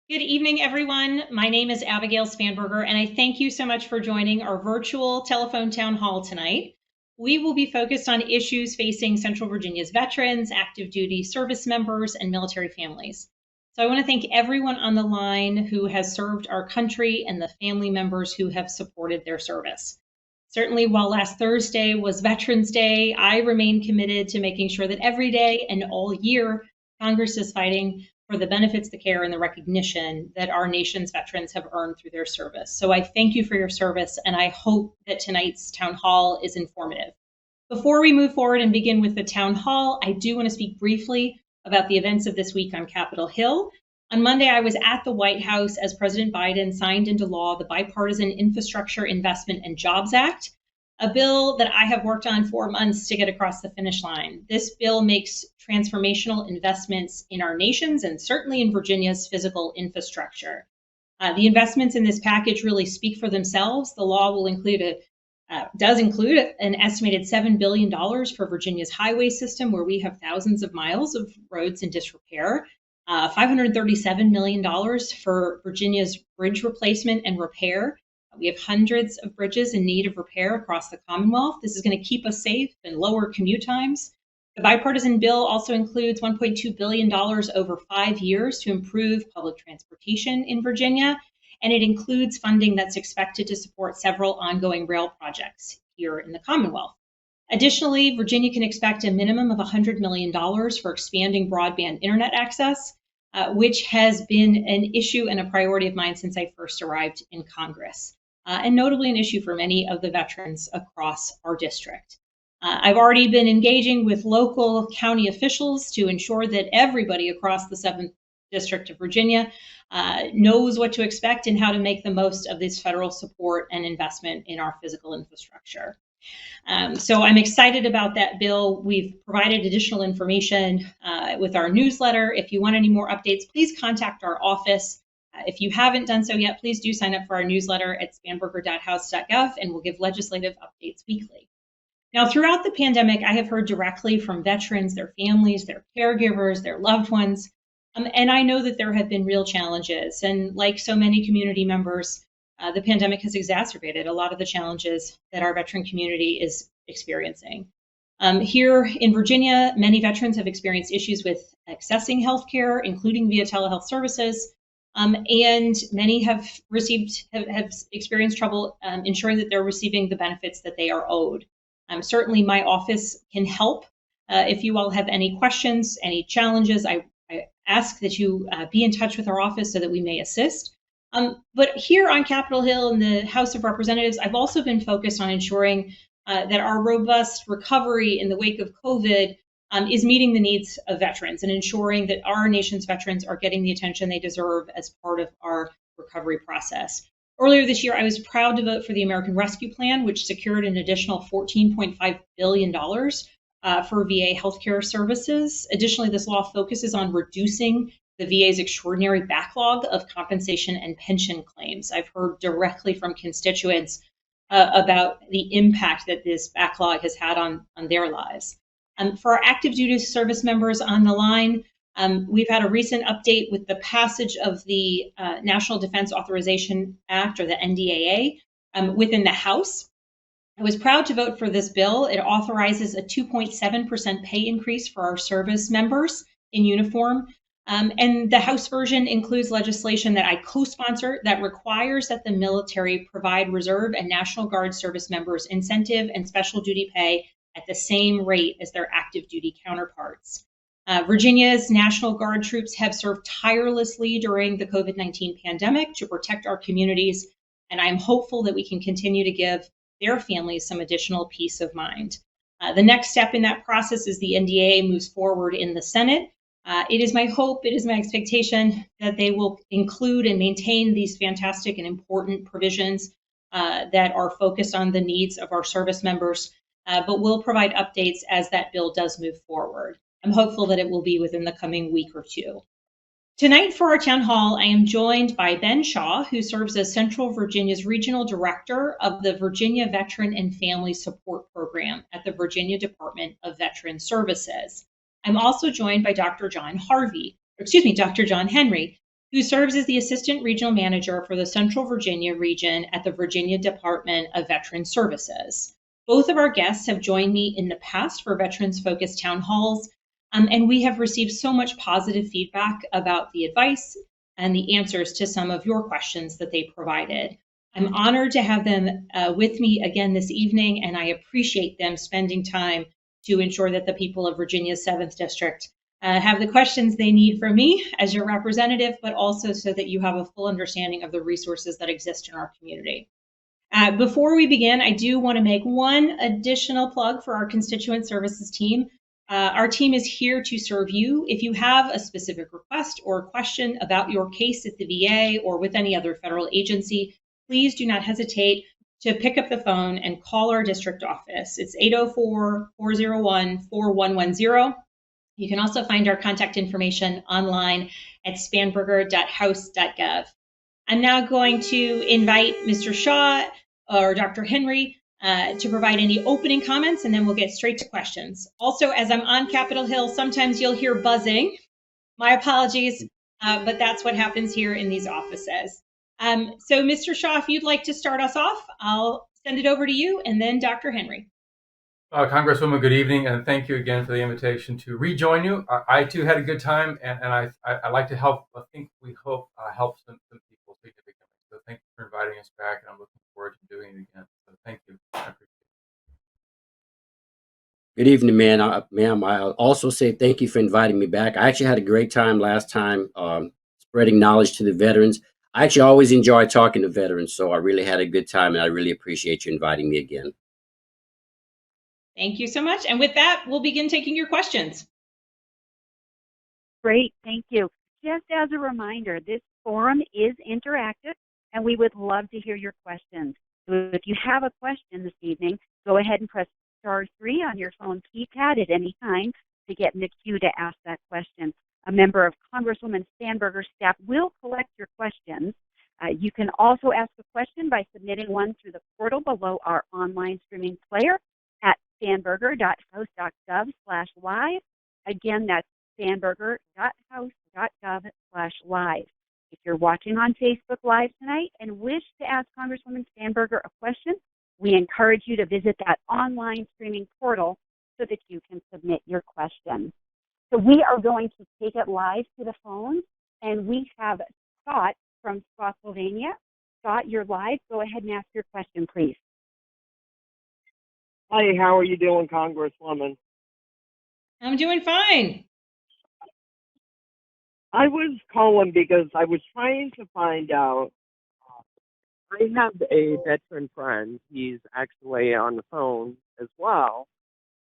Good evening, everyone. My name is Abigail Spanberger, and I thank you so much for joining our virtual telephone town hall tonight. We will be focused on issues facing Central Virginia's veterans, active duty service members, and military families. So I want to thank everyone on the line who has served our country and the family members who have supported their service. Certainly, while last Thursday was Veterans Day, I remain committed to making sure that every day and all year, Congress is fighting for the benefits, the care, and the recognition that our nation's veterans have earned through their service. So I thank you for your service, and I hope that tonight's town hall is informative. Before we move forward and begin with the town hall, I do want to speak briefly about the events of this week on Capitol Hill. On Monday, I was at the White House as President Biden signed into law the Bipartisan Infrastructure Investment and Jobs Act, a bill that I have worked on for months to get across the finish line. This bill makes transformational investments in our nation's and certainly in Virginia's physical infrastructure. The investments in this package really speak for themselves. The law will does include an estimated $7 billion for Virginia's highway system, where we have thousands of miles of roads in disrepair, $537 million for Virginia's bridge replacement and repair. We have hundreds of bridges in need of repair across the Commonwealth. This is going to keep us safe and lower commute times. The bipartisan bill also includes $1.2 billion over 5 years to improve public transportation in Virginia, and it includes funding that's expected to support several ongoing rail projects here in the Commonwealth. Additionally, Virginia can expect a minimum of $100 million for expanding broadband internet access, which has been an issue and a priority of mine since I first arrived in Congress, and notably an issue for many of the veterans across our district. I've already been engaging with local county officials to ensure that everybody across the 7th District of Virginia knows what to expect and how to make the most of this federal support and investment in our physical infrastructure. So I'm excited about that bill. We've provided additional information with our newsletter. If you want any more updates, please contact our office. If you haven't done so yet, please do sign up for our newsletter at spanberger.house.gov, and we'll give legislative updates weekly. Now, throughout the pandemic, I have heard directly from veterans, their families, their caregivers, their loved ones, and I know that there have been real challenges. And like so many community members, the pandemic has exacerbated a lot of the challenges that our veteran community is experiencing. Here in Virginia, many veterans have experienced issues with accessing healthcare, including via telehealth services, and many have experienced trouble ensuring that they're receiving the benefits that they are owed. Certainly, my office can help. If you all have any questions, any challenges, I ask that you be in touch with our office so that we may assist. But here on Capitol Hill in the House of Representatives, I've also been focused on ensuring that our robust recovery in the wake of COVID is meeting the needs of veterans and ensuring that our nation's veterans are getting the attention they deserve as part of our recovery process. Earlier this year, I was proud to vote for the American Rescue Plan, which secured an additional $14.5 billion for VA healthcare services. Additionally, this law focuses on reducing the VA's extraordinary backlog of compensation and pension claims. I've heard directly from constituents about the impact that this backlog has had on their lives. For our active duty service members on the line, we've had a recent update with the passage of the National Defense Authorization Act, or the NDAA, within the House. I was proud to vote for this bill. It authorizes a 2.7% pay increase for our service members in uniform. And the House version includes legislation that I co-sponsor that requires that the military provide Reserve and National Guard service members incentive and special duty pay at the same rate as their active duty counterparts. Virginia's National Guard troops have served tirelessly during the COVID-19 pandemic to protect our communities, and I'm hopeful that we can continue to give their families some additional peace of mind. The next step in that process is the NDAA moves forward in the Senate. It is my hope, it is my expectation that they will include and maintain these fantastic and important provisions that are focused on the needs of our service members, but will provide updates as that bill does move forward. I'm hopeful that it will be within the coming week or two. Tonight for our town hall, I am joined by Ben Shaw, who serves as Central Virginia's Regional Director of the Virginia Veteran and Family Support Program at the Virginia Department of Veteran Services. I'm also joined by Dr. John Henry, who serves as the Assistant Regional Manager for the Central Virginia region at the Virginia Department of Veterans Services. Both of our guests have joined me in the past for veterans-focused town halls, and we have received so much positive feedback about the advice and the answers to some of your questions that they provided. I'm honored to have them with me again this evening, and I appreciate them spending time to ensure that the people of Virginia's 7th District have the questions they need from me as your representative, but also so that you have a full understanding of the resources that exist in our community. Before we begin, I do want to make one additional plug for our constituent services team. Our team is here to serve you. If you have a specific request or question about your case at the VA or with any other federal agency, please do not hesitate to pick up the phone and call our district office. It's 804-401-4110. You can also find our contact information online at spanberger.house.gov. I'm now going to invite Mr. Shaw or Dr. Henry to provide any opening comments, and then we'll get straight to questions. Also, as I'm on Capitol Hill, sometimes you'll hear buzzing. My apologies, but that's what happens here in these offices. So Mr. Shaw, if you'd like to start us off, I'll send it over to you, and then Dr. Henry. Congresswoman, good evening, and thank you again for the invitation to rejoin you. I too had a good time, and I like to help. I think we hope help some people significantly. So thank you for inviting us back, and I'm looking forward to doing it again. So thank you. I appreciate it. Good evening, ma'am. I'll also say thank you for inviting me back. I actually had a great time last time spreading knowledge to the veterans. I actually always enjoy talking to veterans, so I really had a good time, and I really appreciate you inviting me again. Thank you so much. And with that, we'll begin taking your questions. Great, thank you. Just as a reminder, this forum is interactive, and we would love to hear your questions. So if you have a question this evening, go ahead and press *3 on your phone keypad at any time to get in the queue to ask that question. A member of Congresswoman Spanberger's staff will collect your questions. You can also ask a question by submitting one through the portal below our online streaming player at spanberger.house.gov/live. Again, that's spanberger.house.gov/live. If you're watching on Facebook Live tonight and wish to ask Congresswoman Spanberger a question, we encourage you to visit that online streaming portal so that you can submit your question. So we are going to take it live to the phone, and we have Scott from Spotsylvania. Scott, you're live. Go ahead and ask your question, please. Hi, how are you doing, Congresswoman? I'm doing fine. I was calling because I was trying to find out. I have a veteran friend. He's actually on the phone as well,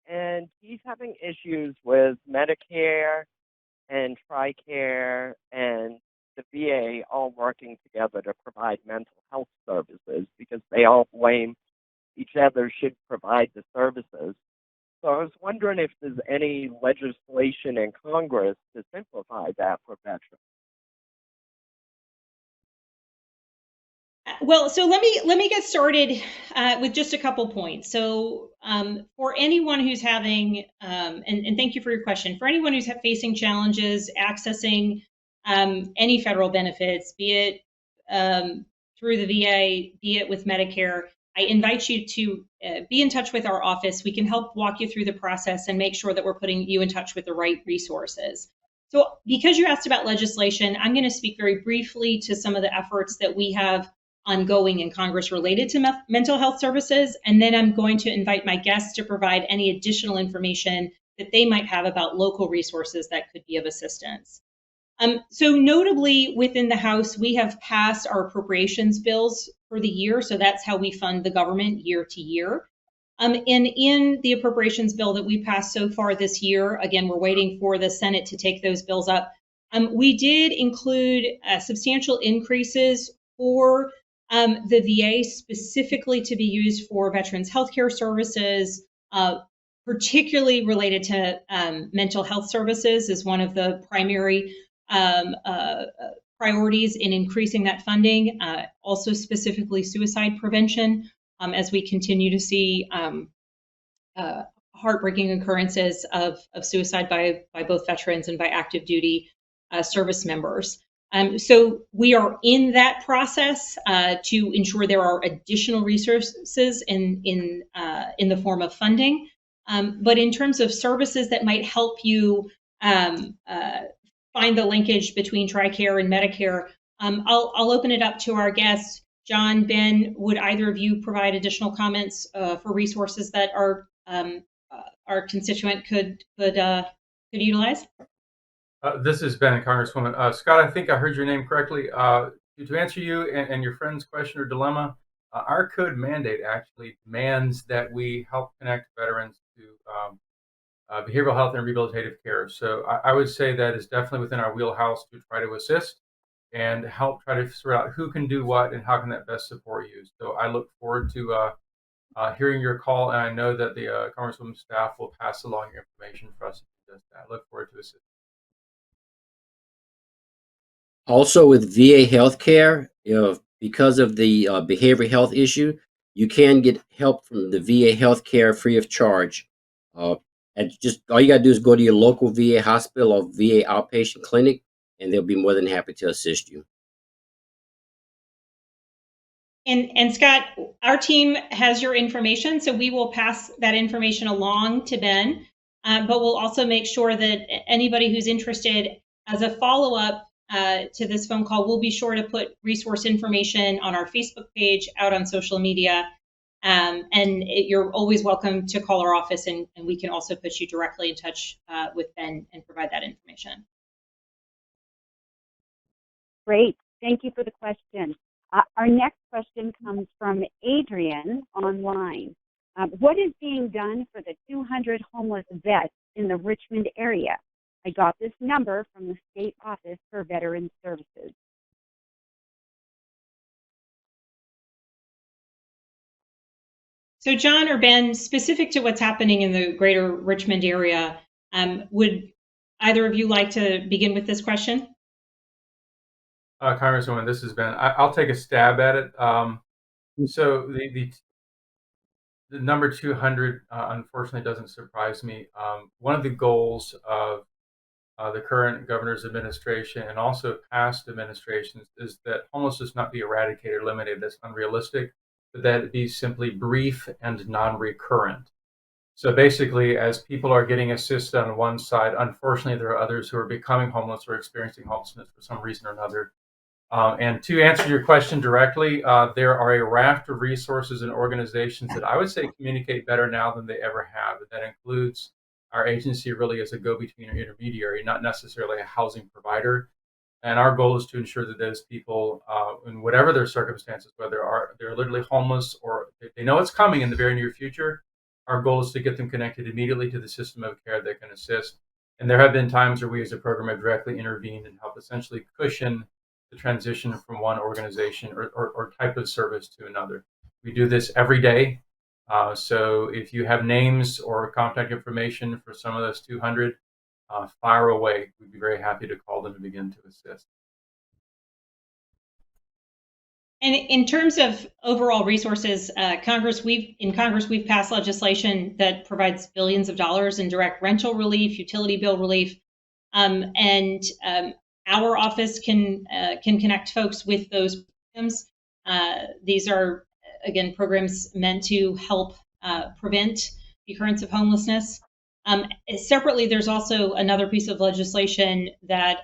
and he's having issues with Medicare and TRICARE and the VA all working together to provide mental health services because they all blame each other should provide the services. So I was wondering if there's any legislation in Congress to simplify that for veterans. Well, so let me get started with just a couple points. So for anyone who's having, and thank you for your question, for anyone who's facing challenges accessing any federal benefits, be it through the VA, be it with Medicare, I invite you to be in touch with our office. We can help walk you through the process and make sure that we're putting you in touch with the right resources. So because you asked about legislation, I'm going to speak very briefly to some of the efforts that we have ongoing in Congress related to mental health services, and then I'm going to invite my guests to provide any additional information that they might have about local resources that could be of assistance. So notably within the House, we have passed our appropriations bills for the year. So that's how we fund the government year to year. And in the appropriations bill that we passed so far this year, again, we're waiting for the Senate to take those bills up. We did include substantial increases for the VA specifically to be used for veterans healthcare services, particularly related to mental health services is one of the primary priorities in increasing that funding, also specifically suicide prevention, as we continue to see heartbreaking occurrences of suicide by both veterans and by active duty service members. So we are in that process to ensure there are additional resources in the form of funding. But in terms of services that might help you find the linkage between TRICARE and Medicare, I'll open it up to our guests. John, Ben, would either of you provide additional comments for resources that our constituent could utilize? This has been Congresswoman. Scott, I think I heard your name correctly. To answer you and your friend's question or dilemma, our code mandate actually demands that we help connect veterans to behavioral health and rehabilitative care. So I would say that is definitely within our wheelhouse to try to assist and help try to sort out who can do what and how can that best support you. So I look forward to hearing your call, and I know that the Congresswoman's staff will pass along your information for us to do just that. I look forward to assisting. Also, with VA healthcare, because of the behavioral health issue, you can get help from the VA healthcare free of charge. And just all you got to do is go to your local VA hospital or VA outpatient clinic, and they'll be more than happy to assist you. And Scott, our team has your information, so we will pass that information along to Ben. But we'll also make sure that anybody who's interested, as a follow-up to this phone call, we'll be sure to put resource information on our Facebook page, out on social media. You're always welcome to call our office, and we can also put you directly in touch with Ben and provide that information. Great. Thank you for the question. Our next question comes from Adrian online. What is being done for the 200 homeless vets in the Richmond area? I got this number from the State Office for Veterans Services. So John or Ben, specific to what's happening in the greater Richmond area, would either of you like to begin with this question? Congresswoman, this has been. I'll take a stab at it. So the number 200 unfortunately doesn't surprise me. One of the goals of the current governor's administration and also past administrations is that homelessness not be eradicated or eliminated. That's unrealistic, but that it be simply brief and non-recurrent. So basically, as people are getting assisted on one side, unfortunately, there are others who are becoming homeless or experiencing homelessness for some reason or another. And to answer your question directly, there are a raft of resources and organizations that I would say communicate better now than they ever have. That includes our agency really as a go-between or intermediary, not necessarily a housing provider. And our goal is to ensure that those people, in whatever their circumstances, whether they're literally homeless or if they know it's coming in the very near future, our goal is to get them connected immediately to the system of care that can assist. And there have been times where we as a program have directly intervened and helped essentially cushion the transition from one organization or type of service to another. We do this every day. So if you have names or contact information for some of those 200, fire away. We'd be very happy to call them and begin to assist. And in terms of overall resources, Congress, we've passed legislation that provides billions of dollars in direct rental relief, utility bill relief, and our office can connect folks with those programs. These are, again, programs meant to help prevent the occurrence of homelessness. Separately, there's also another piece of legislation that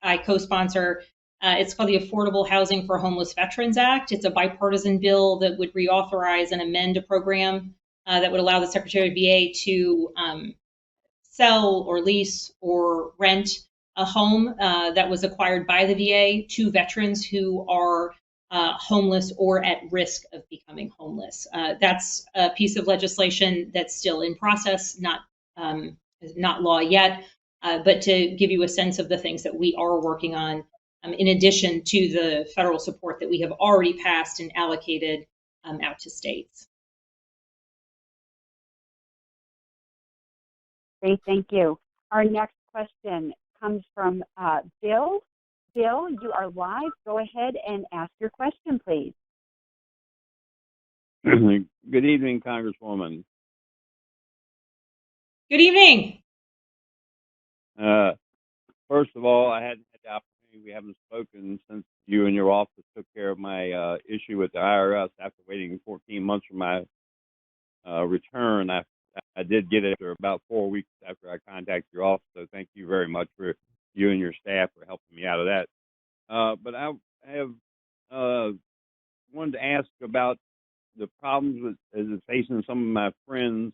I co-sponsor. It's called the Affordable Housing for Homeless Veterans Act. It's a bipartisan bill that would reauthorize and amend a program that would allow the Secretary of VA to sell or lease or rent a home that was acquired by the VA to veterans who are homeless or at risk of becoming homeless. That's a piece of legislation that's still in process, not law yet, but to give you a sense of the things that we are working on, in addition to the federal support that we have already passed and allocated out to states. Great, thank you. Our next question comes from Bill. Bill, you are live. Go ahead and ask your question, please. Good evening, Congresswoman. Good evening. First of all, I hadn't had the opportunity We haven't spoken since you and your office took care of my issue with the IRS after waiting 14 months for my return. I did get it after about 4 weeks after I contacted your office. So thank you very much for you and your staff for helping me out of that. But I have wanted to ask about the problems with is facing some of my friends,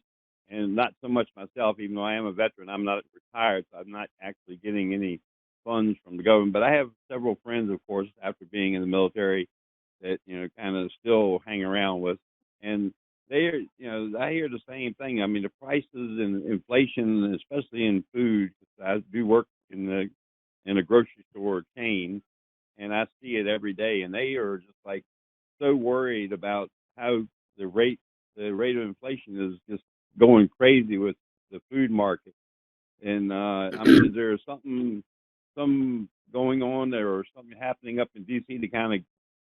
and not so much myself. Even though I am a veteran, I'm not retired, so I'm not actually getting any funds from the government. But I have several friends, of course, after being in the military, that kind of still hang around with, and they are, I hear the same thing. I mean, the prices and inflation, especially in food. I do work in a grocery store chain, and I see it every day, and they are just like so worried about how the rate of inflation is just going crazy with the food market. And I mean, is there some going on there or something happening up in DC to kind of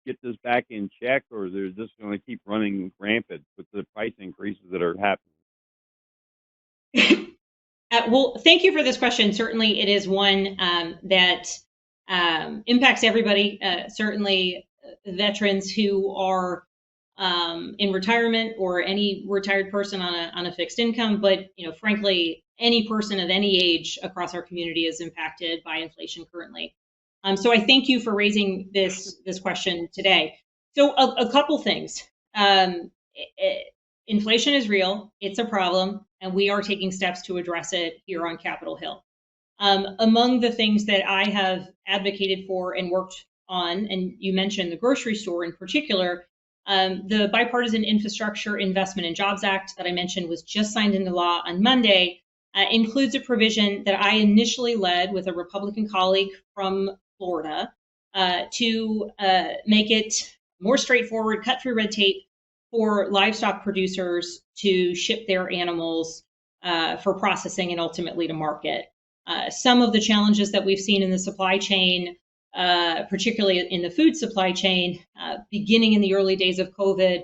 get this back in check, or they're just going to keep running rampant with the price increases that are happening? Well, thank you for this question. Certainly, it is one that impacts everybody. Certainly, veterans who are in retirement, or any retired person on a fixed income. But frankly, any person of any age across our community is impacted by inflation currently. So I thank you for raising this question today. So a couple things. Inflation is real. It's a problem, and we are taking steps to address it here on Capitol Hill. Among the things that I have advocated for and worked on, and you mentioned the grocery store in particular, the Bipartisan Infrastructure Investment and Jobs Act that I mentioned was just signed into law on Monday, includes a provision that I initially led with a Republican colleague from Florida to make it more straightforward, cut through red tape for livestock producers to ship their animals for processing and ultimately to market. Some of the challenges that we've seen in the supply chain, particularly in the food supply chain, beginning in the early days of COVID,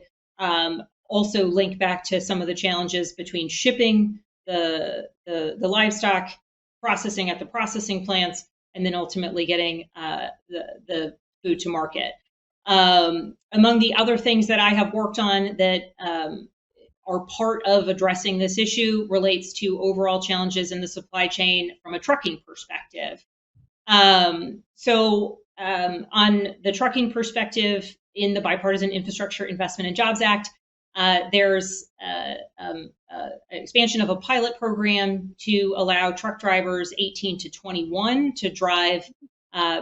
also link back to some of the challenges between shipping the livestock, processing at the processing plants, and then ultimately getting the food to market. Among the other things that I have worked on that are part of addressing this issue relates to overall challenges in the supply chain from a trucking perspective. So on the trucking perspective, in the Bipartisan Infrastructure Investment and Jobs Act, there's expansion of a pilot program to allow truck drivers 18 to 21 to drive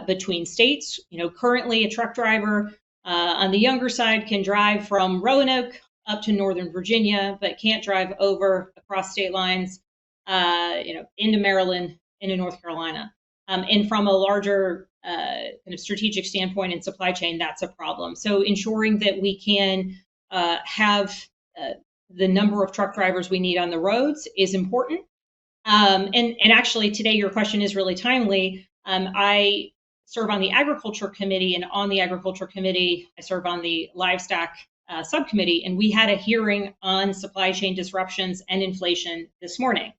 between states. Currently a truck driver on the younger side can drive from Roanoke up to Northern Virginia, but can't drive over across state lines, into Maryland, into North Carolina. And from a larger kind of strategic standpoint in supply chain, that's a problem. So ensuring that we can have the number of truck drivers we need on the roads is important. And actually, today your question is really timely. I serve on the Agriculture Committee, and on the Agriculture Committee, I serve on the Livestock Subcommittee, and we had a hearing on supply chain disruptions and inflation this morning.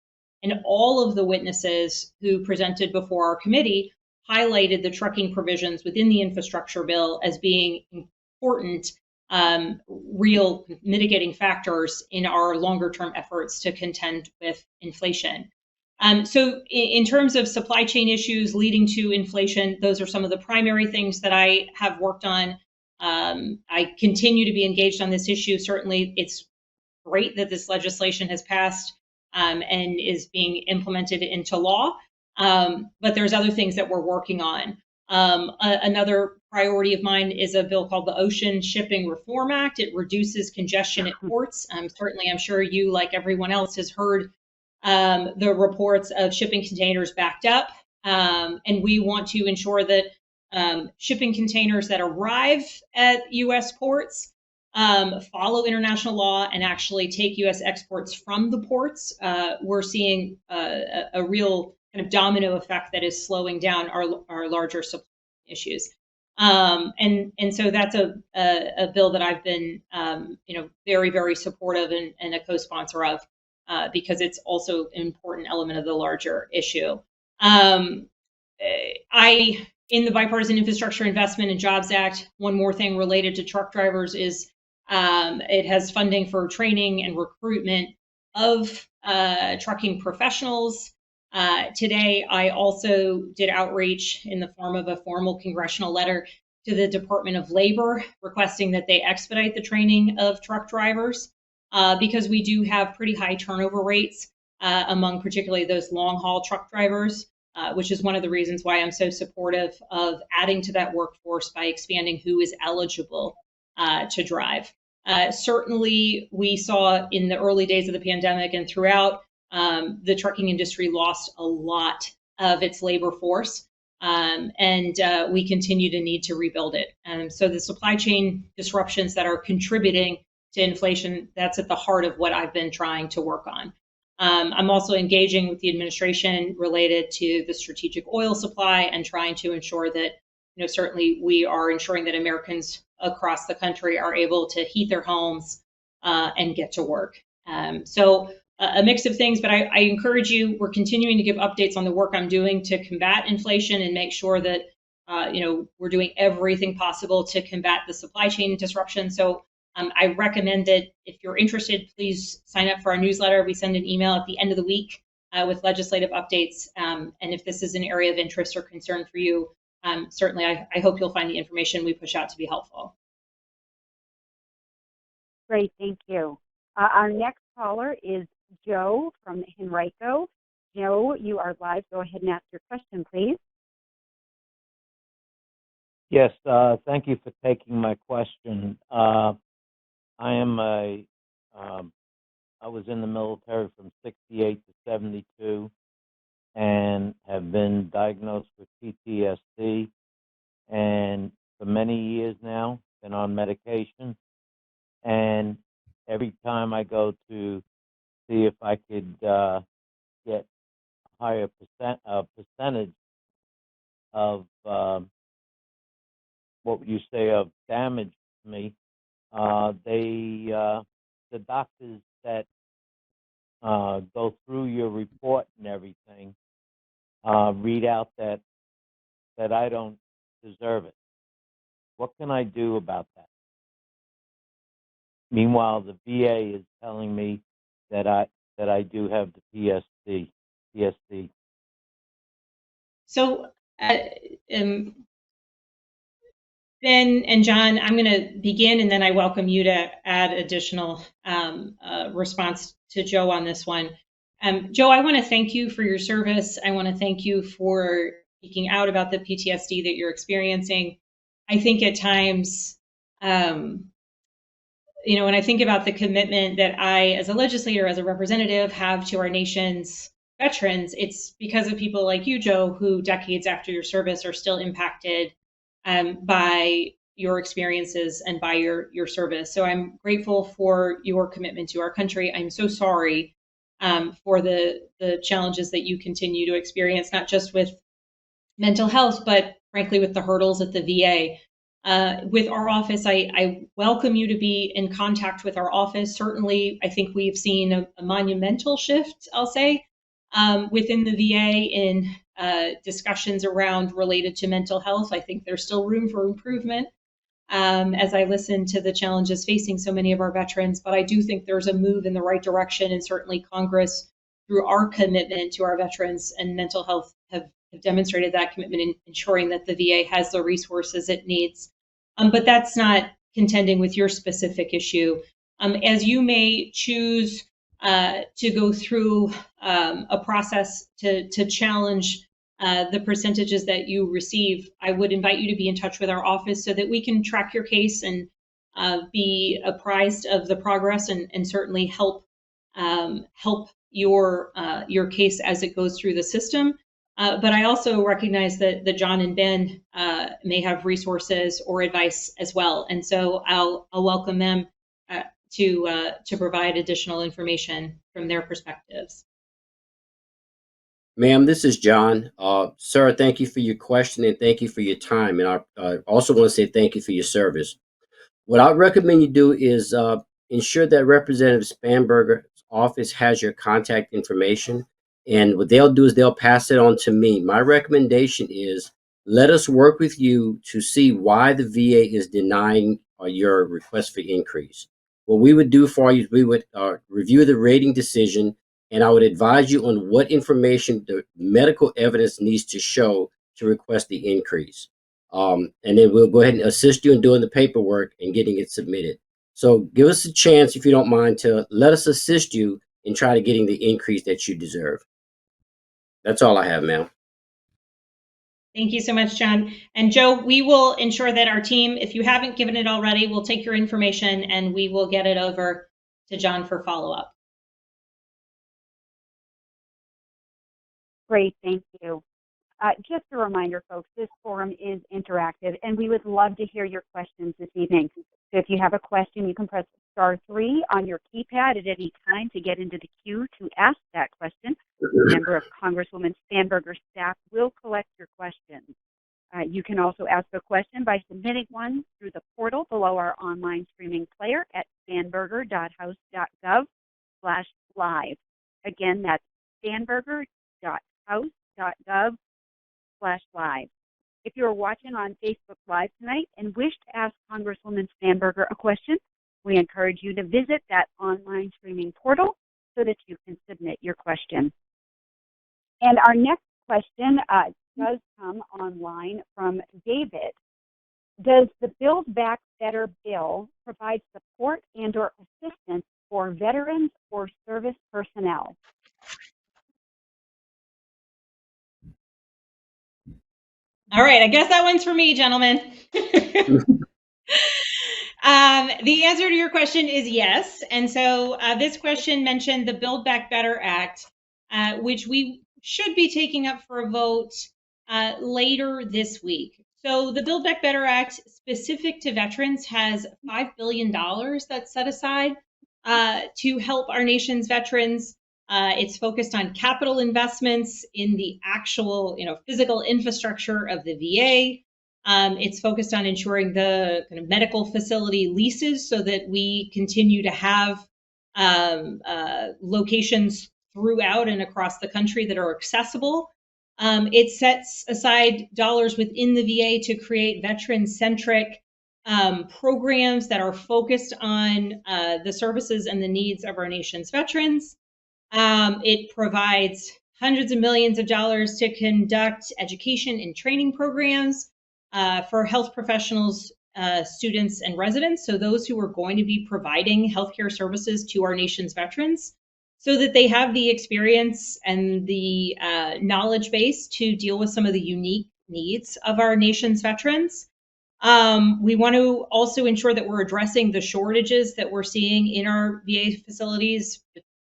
And all of the witnesses who presented before our committee highlighted the trucking provisions within the infrastructure bill as being important, real mitigating factors in our longer term efforts to contend with inflation. So in terms of supply chain issues leading to inflation, those are some of the primary things that I have worked on. I continue to be engaged on this issue. Certainly, it's great that this legislation has passed and is being implemented into law. But there's other things that we're working on. Another priority of mine is a bill called the Ocean Shipping Reform Act. It reduces congestion at ports. Certainly, I'm sure you, like everyone else, has heard the reports of shipping containers backed up. And we want to ensure that shipping containers that arrive at U.S. ports follow international law and actually take U.S. exports from the ports. We're seeing a real kind of domino effect that is slowing down our larger supply issues. And so that's a bill that I've been very, very supportive and a co-sponsor of because it's also an important element of the larger issue. in the Bipartisan Infrastructure Investment and Jobs Act, one more thing related to truck drivers is it has funding for training and recruitment of trucking professionals. Today, I also did outreach in the form of a formal congressional letter to the Department of Labor requesting that they expedite the training of truck drivers because we do have pretty high turnover rates among particularly those long haul truck drivers, which is one of the reasons why I'm so supportive of adding to that workforce by expanding who is eligible to drive. Certainly, we saw in the early days of the pandemic and throughout, the trucking industry lost a lot of its labor force, and we continue to need to rebuild it. So the supply chain disruptions that are contributing to inflation, that's at the heart of what I've been trying to work on. I'm also engaging with the administration related to the strategic oil supply and trying to ensure that, certainly we are ensuring that Americans across the country are able to heat their homes and get to work. So a mix of things, but I encourage you, we're continuing to give updates on the work I'm doing to combat inflation and make sure that, we're doing everything possible to combat the supply chain disruption. So I recommend that if you're interested, please sign up for our newsletter. We send an email at the end of the week with legislative updates. And if this is an area of interest or concern for you, certainly I hope you'll find the information we push out to be helpful. Great, thank you. Our next caller is Joe from Henrico. Joe, you are live. Go ahead and ask your question, please. Yes, thank you for taking my question. I was in the military from 68 to 72 and have been diagnosed with PTSD, and for many years now, been on medication. And every time I go to see if I could get a higher percentage of what would you say of damage to me, the doctors that go through your report and everything read out that I don't deserve it. What can I do about that? Meanwhile, the VA is telling me that I do have the PSD. So, Ben and John, I'm going to begin, and then I welcome you to add additional response to Joe on this one. Joe, I want to thank you for your service. I want to thank you for speaking out about the PTSD that you're experiencing. I think at times, when I think about the commitment that I, as a legislator, as a representative, have to our nation's veterans, it's because of people like you, Joe, who decades after your service are still impacted by your experiences and by your service. So I'm grateful for your commitment to our country. I'm so sorry for the challenges that you continue to experience, not just with mental health, but frankly with the hurdles at the VA. With our office, I welcome you to be in contact with our office. Certainly, I think we've seen a monumental shift, I'll say, within the VA in discussions around related to mental health. I think there's still room for improvement as I listen to the challenges facing so many of our veterans, but I do think there's a move in the right direction, and certainly Congress, through our commitment to our veterans and mental health, have demonstrated that commitment in ensuring that the VA has the resources it needs. But that's not contending with your specific issue. As you may choose to go through a process to challenge the percentages that you receive, I would invite you to be in touch with our office so that we can track your case and be apprised of the progress and certainly help your case as it goes through the system. But I also recognize that John and Ben may have resources or advice as well, and so I'll welcome them to provide additional information from their perspectives. Ma'am, this is John. Sir, thank you for your question and thank you for your time. And I also want to say thank you for your service. What I recommend you do is ensure that Representative Spanberger's office has your contact information. And what they'll do is they'll pass it on to me. My recommendation is let us work with you to see why the VA is denying your request for increase. What we would do for you is we would review the rating decision, and I would advise you on what information the medical evidence needs to show to request the increase. And then we'll go ahead and assist you in doing the paperwork and getting it submitted. So give us a chance, if you don't mind, to let us assist you in trying to getting the increase that you deserve. That's all I have, ma'am. Thank you so much, John. And Joe, we will ensure that our team, if you haven't given it already, will take your information and we will get it over to John for follow-up. Great, thank you. Just a reminder, folks, this forum is interactive, and we would love to hear your questions this evening. So if you have a question, you can press *3 on your keypad at any time to get into the queue to ask that question. A member of Congresswoman Spanberger's staff will collect your questions. You can also ask a question by submitting one through the portal below our online streaming player at spanberger.house.gov/live. Again, that's spanberger.house.gov/live. If you are watching on Facebook Live tonight and wish to ask Congresswoman Spanberger a question, we encourage you to visit that online streaming portal so that you can submit your question. And our next question does come online from David. Does the Build Back Better bill provide support and or assistance for veterans or service personnel? All right, I guess that one's for me, gentlemen. The answer to your question is yes. And so this question mentioned the Build Back Better Act, which we should be taking up for a vote later this week. So the Build Back Better Act, specific to veterans, has $5 billion that's set aside to help our nation's veterans. It's focused on capital investments in the actual, physical infrastructure of the VA. It's focused on ensuring the kind of medical facility leases so that we continue to have locations throughout and across the country that are accessible. It sets aside dollars within the VA to create veteran-centric programs that are focused on the services and the needs of our nation's veterans. It provides hundreds of millions of dollars to conduct education and training programs for health professionals, students, and residents. So those who are going to be providing healthcare services to our nation's veterans, so that they have the experience and the knowledge base to deal with some of the unique needs of our nation's veterans. We want to also ensure that we're addressing the shortages that we're seeing in our VA facilities,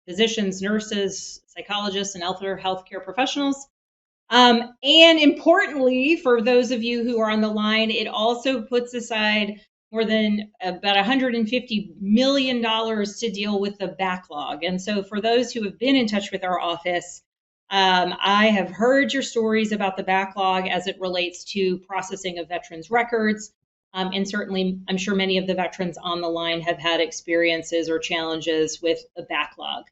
physicians, nurses, psychologists, and other healthcare professionals. And importantly, for those of you who are on the line, it also puts aside more than about $150 million to deal with the backlog. And so for those who have been in touch with our office, I have heard your stories about the backlog as it relates to processing of veterans' records. And certainly, I'm sure many of the veterans on the line have had experiences or challenges with the backlog.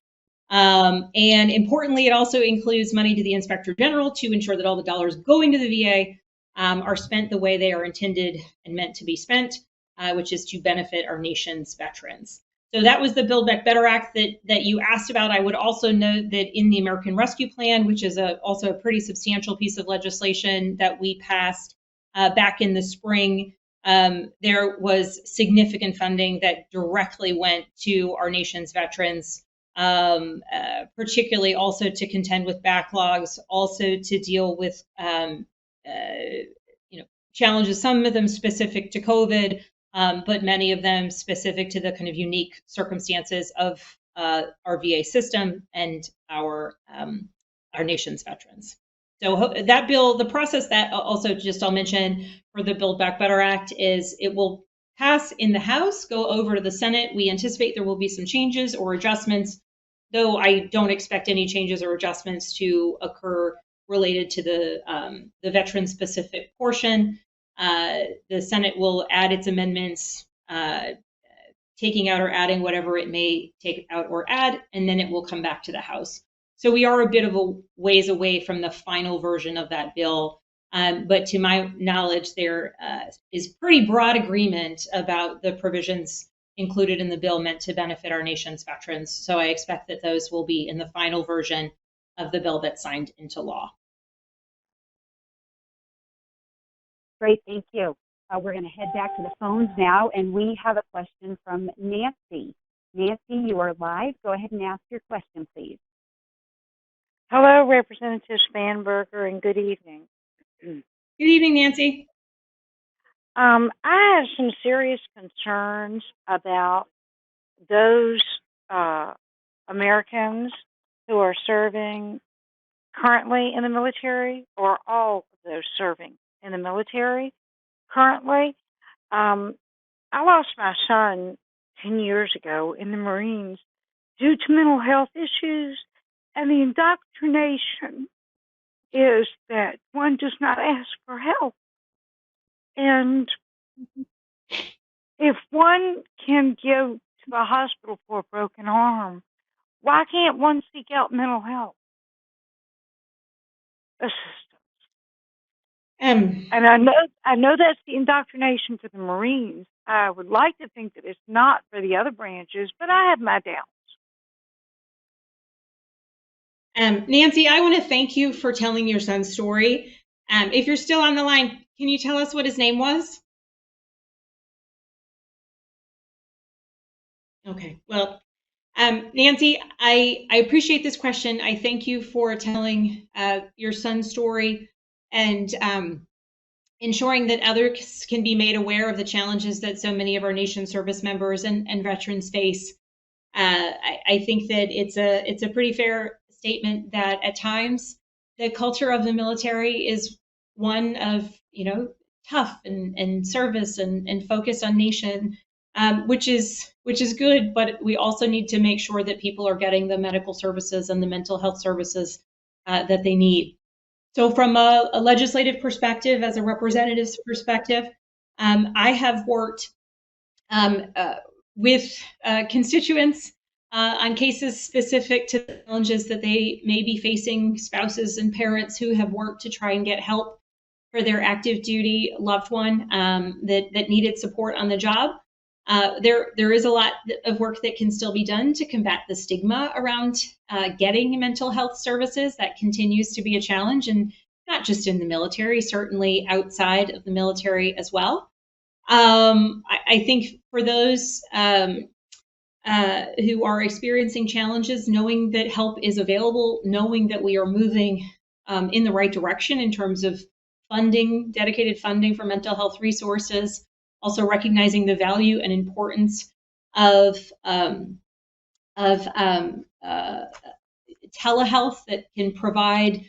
And importantly, it also includes money to the Inspector General to ensure that all the dollars going to the VA are spent the way they are intended and meant to be spent, which is to benefit our nation's veterans. So that was the Build Back Better Act that you asked about. I would also note that in the American Rescue Plan, which is also a pretty substantial piece of legislation that we passed back in the spring, there was significant funding that directly went to our nation's veterans, particularly also to contend with backlogs, also to deal with challenges, some of them specific to COVID, but many of them specific to the kind of unique circumstances of our VA system and our nation's veterans. So that bill, the process that also just I'll mention for the Build Back Better Act is it will pass in the House, go over to the Senate. We anticipate there will be some changes or adjustments, though I don't expect any changes or adjustments to occur related to the veteran-specific portion. The Senate will add its amendments, taking out or adding whatever it may take out or add, and then it will come back to the House. So we are a bit of a ways away from the final version of that bill. But to my knowledge, there is pretty broad agreement about the provisions included in the bill meant to benefit our nation's veterans. So I expect that those will be in the final version of the bill that's signed into law. Great, thank you. We're going to head back to the phones now, and we have a question from Nancy. Nancy, you are live. Go ahead and ask your question, please. Hello, Representative Spanberger, and good evening. Good evening, Nancy. I have some serious concerns about those Americans who are serving currently in the military, or all of those serving in the military currently. I lost my son 10 years ago in the Marines due to mental health issues, and the indoctrination is that one does not ask for help. And if one can give to the hospital for a broken arm, why can't one seek out mental health assistance? And I know that's the indoctrination for the Marines. I would like to think that it's not for the other branches, but I have my doubts. Nancy, I want to thank you for telling your son's story. If you're still on the line, can you tell us what his name was? Okay, well, Nancy, I appreciate this question. I thank you for telling your son's story and ensuring that others can be made aware of the challenges that so many of our nation's service members and veterans face. I think that it's a pretty fair statement that at times the culture of the military is one of, tough and service and focus on nation, which is good, but we also need to make sure that people are getting the medical services and the mental health services that they need. So from a legislative perspective, as a representative's perspective, I have worked with constituents on cases specific to the challenges that they may be facing, spouses and parents who have worked to try and get help for their active duty loved one that needed support on the job. There is a lot of work that can still be done to combat the stigma around getting mental health services. That continues to be a challenge, and not just in the military, certainly outside of the military as well. I think for those who are experiencing challenges, knowing that help is available, knowing that we are moving in the right direction in terms of funding, dedicated funding for mental health resources, also recognizing the value and importance of telehealth that can provide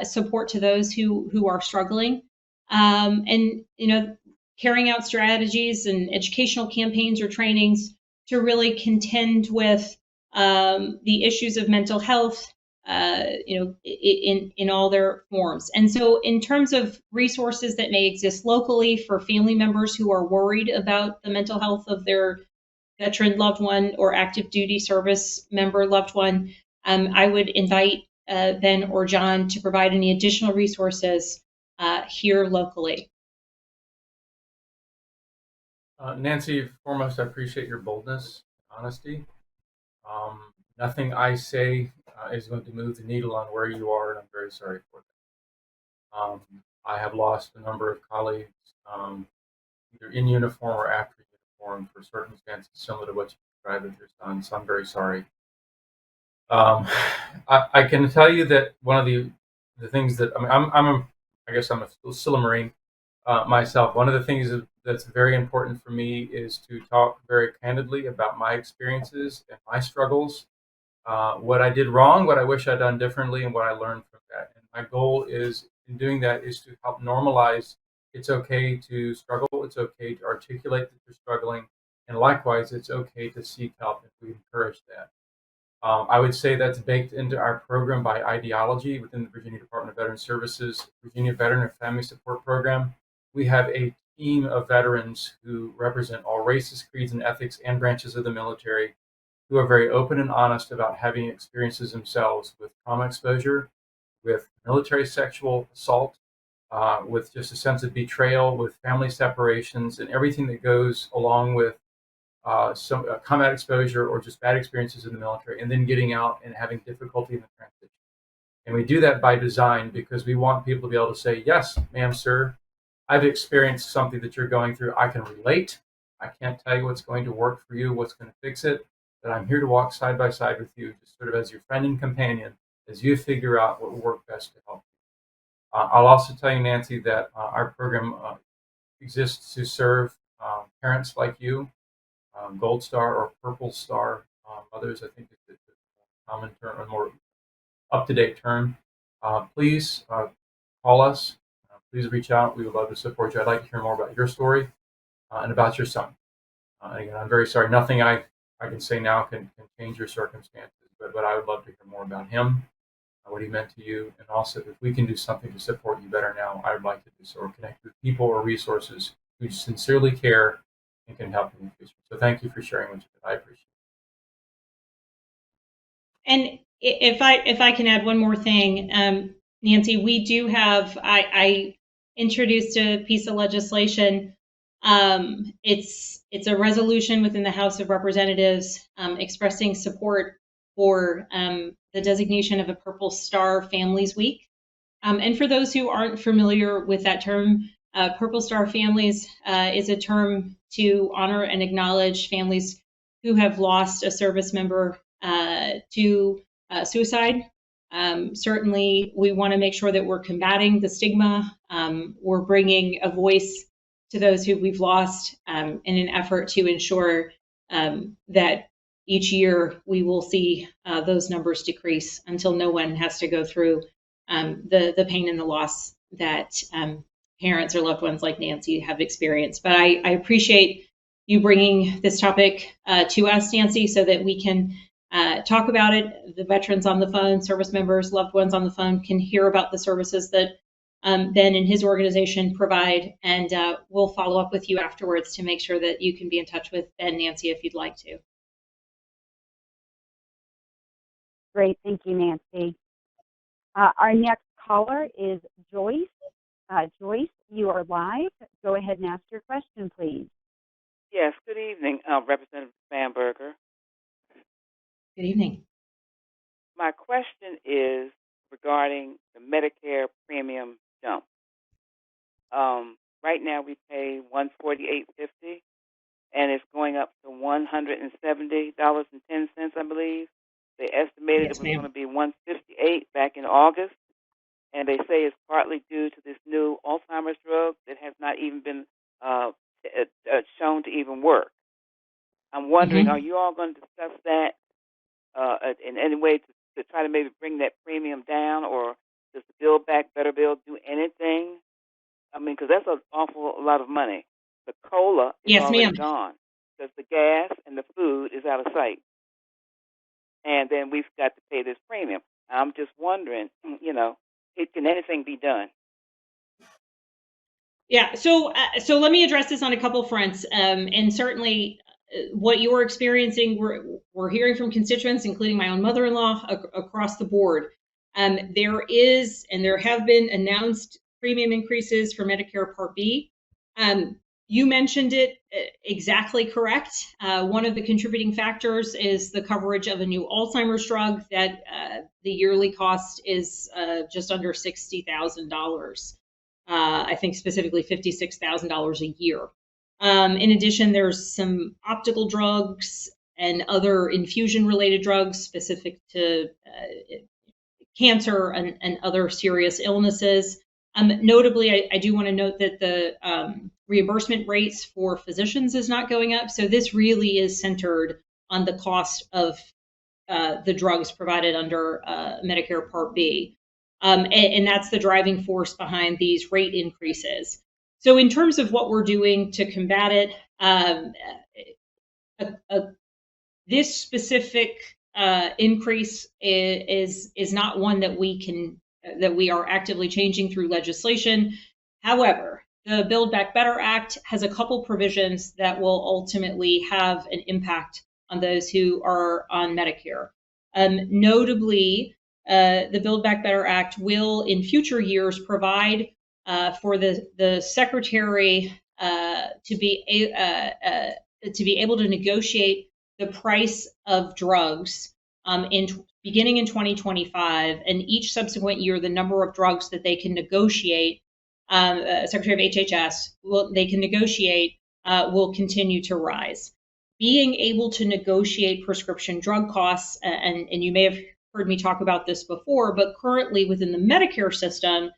support to those who are struggling, and carrying out strategies and educational campaigns or trainings to really contend with the issues of mental health, in all their forms. And so in terms of resources that may exist locally for family members who are worried about the mental health of their veteran loved one or active duty service member loved one, I would invite Ben or John to provide any additional resources here locally. Nancy, foremost, I appreciate your boldness, honesty. Nothing I say is going to move the needle on where you are, and I'm very sorry for that. I have lost a number of colleagues, either in uniform or after uniform, for circumstances similar to what you described with your son, so I'm very sorry. I can tell you that one of the things that I guess I'm still a Marine myself. One of the things that's very important for me is to talk very candidly about my experiences and my struggles, what I did wrong, what I wish I'd done differently, and what I learned from that. And my goal is, in doing that, is to help normalize it's okay to struggle, it's okay to articulate that you're struggling, and likewise, it's okay to seek help, and we encourage that. I would say that's baked into our program by ideology within the Virginia Department of Veteran Services, Virginia Veteran and Family Support Program. We have a team of veterans who represent all races, creeds, and ethics and branches of the military, who are very open and honest about having experiences themselves with trauma exposure, with military sexual assault, with just a sense of betrayal, with family separations, and everything that goes along with some combat exposure or just bad experiences in the military, and then getting out and having difficulty in the transition. And we do that by design because we want people to be able to say, yes, ma'am, sir, I've experienced something that you're going through. I can relate. I can't tell you what's going to work for you, what's going to fix it, but I'm here to walk side by side with you, just sort of as your friend and companion, as you figure out what will work best to help you. I'll also tell you, Nancy, that our program exists to serve parents like you, Gold Star or Purple Star mothers, I think is the common term, or more up-to-date term. Please call us. Please reach out. We would love to support you. I'd like to hear more about your story and about your son. Again, I'm very sorry. Nothing I can say now can change your circumstances, but I would love to hear more about him, what he meant to you, and also if we can do something to support you better now, I would like to do so, or connect with people or resources who sincerely care and can help you in the future. So thank you for sharing what you did. I appreciate it. And if I can add one more thing, Nancy, we do have, I introduced a piece of legislation. It's a resolution within the House of Representatives expressing support for the designation of a Purple Star Families Week. And for those who aren't familiar with that term, Purple Star Families is a term to honor and acknowledge families who have lost a service member to suicide. Certainly, we want to make sure that we're combating the stigma. We're bringing a voice to those who we've lost in an effort to ensure that each year we will see those numbers decrease until no one has to go through the pain and the loss that parents or loved ones like Nancy have experienced. But I appreciate you bringing this topic to us, Nancy, so that we can talk about it. The veterans on the phone, service members, loved ones on the phone can hear about the services that Ben and his organization provide, and we'll follow up with you afterwards to make sure that you can be in touch with Ben, Nancy, if you'd like to. Great. Thank you, Nancy. Our next caller is Joyce. Joyce, you are live. Go ahead and ask your question, please. Yes, good evening, Representative Spanberger. Good evening. My question is regarding the Medicare premium jump. Right now we pay $148.50, and it's going up to $170.10, I believe. They estimated Yes, it was going to be $158 back in August, and they say it's partly due to this new Alzheimer's drug that has not even been shown to even work. I'm wondering, are you all going to discuss that in any way to try to maybe bring that premium down, or does the Build Back Better bill do anything? I mean, because that's an awful lot of money. The COLA is already gone because the gas and the food is out of sight. And then we've got to pay this premium. I'm just wondering, can anything be done? Yeah, so let me address this on a couple fronts. And certainly what you're experiencing, we're hearing from constituents, including my own mother-in-law, across the board. There is, and there have been announced premium increases for Medicare Part B. You mentioned it exactly correct. One of the contributing factors is the coverage of a new Alzheimer's drug that the yearly cost is just under $60,000. I think specifically $56,000 a year. In addition, there's some optical drugs and other infusion-related drugs specific to cancer and other serious illnesses. Notably, I do want to note that the reimbursement rates for physicians is not going up. So this really is centered on the cost of the drugs provided under Medicare Part B. And that's the driving force behind these rate increases. So in terms of what we're doing to combat it, this specific increase is not one that we are actively changing through legislation. However, the Build Back Better Act has a couple provisions that will ultimately have an impact on those who are on Medicare. Notably, the Build Back Better Act will, in future years, provide for the secretary to be able to negotiate the price of drugs beginning in 2025, and each subsequent year, the number of drugs that they can negotiate, Secretary of HHS, they can negotiate will continue to rise. Being able to negotiate prescription drug costs, and you may have heard me talk about this before, but currently within the Medicare system,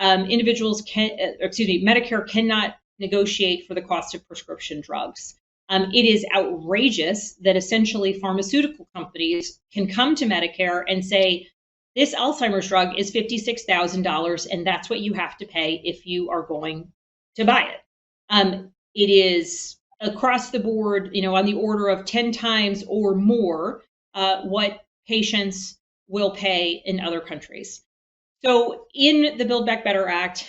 Medicare cannot negotiate for the cost of prescription drugs. It is outrageous that essentially pharmaceutical companies can come to Medicare and say, this Alzheimer's drug is $56,000, and that's what you have to pay if you are going to buy it. It is across the board, on the order of 10 times or more what patients will pay in other countries. So in the Build Back Better Act,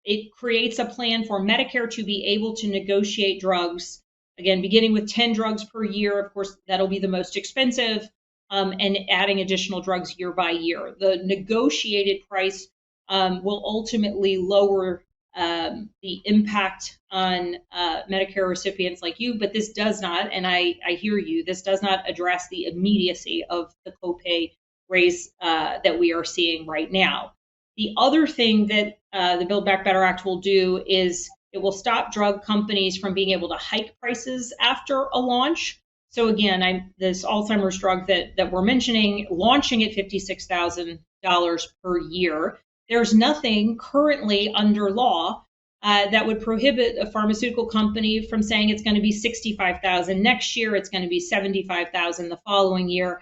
it creates a plan for Medicare to be able to negotiate drugs, again, beginning with 10 drugs per year. Of course, that'll be the most expensive, and adding additional drugs year by year. The negotiated price will ultimately lower the impact on Medicare recipients like you, but this does not, and I hear you, this does not address the immediacy of the copay raise that we are seeing right now. The other thing that the Build Back Better Act will do is it will stop drug companies from being able to hike prices after a launch. So again, this Alzheimer's drug that we're mentioning, launching at $56,000 per year, there's nothing currently under law that would prohibit a pharmaceutical company from saying it's going to be $65,000 next year, it's going to be $75,000 the following year,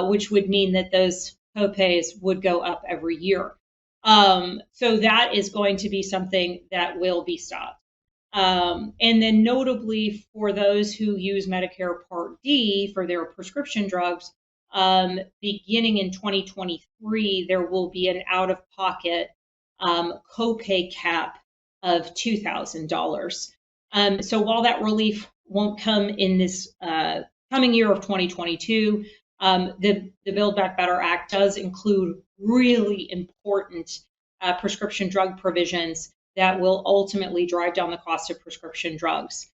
which would mean that those copays would go up every year. So that is going to be something that will be stopped. And then notably for those who use Medicare Part D for their prescription drugs, beginning in 2023, there will be an out-of-pocket copay cap of $2,000. So while that relief won't come in this coming year of 2022, the Build Back Better Act does include really important prescription drug provisions that will ultimately drive down the cost of prescription drugs.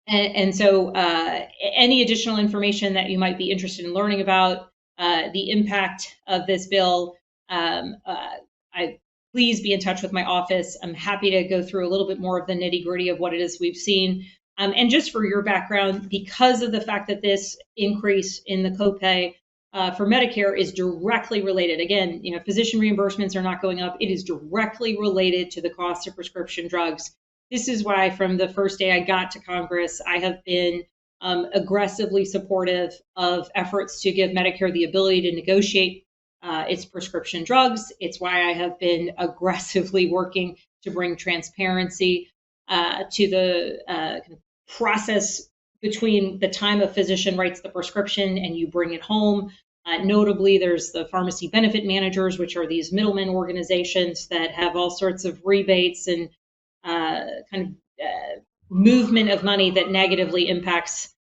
And so any additional information that you might be interested in learning about the impact of this bill, please be in touch with my office. I'm happy to go through a little bit more of the nitty-gritty of what it is we've seen. And just for your background, because of the fact that this increase in the copay for Medicare is directly related, again, physician reimbursements are not going up. It is directly related to the cost of prescription drugs. This is why from the first day I got to Congress, I have been aggressively supportive of efforts to give Medicare the ability to negotiate its prescription drugs. It's why I have been aggressively working to bring transparency to the process between the time a physician writes the prescription and you bring it home. Notably, there's the pharmacy benefit managers, which are these middlemen organizations that have all sorts of rebates and movement of money that negatively impacts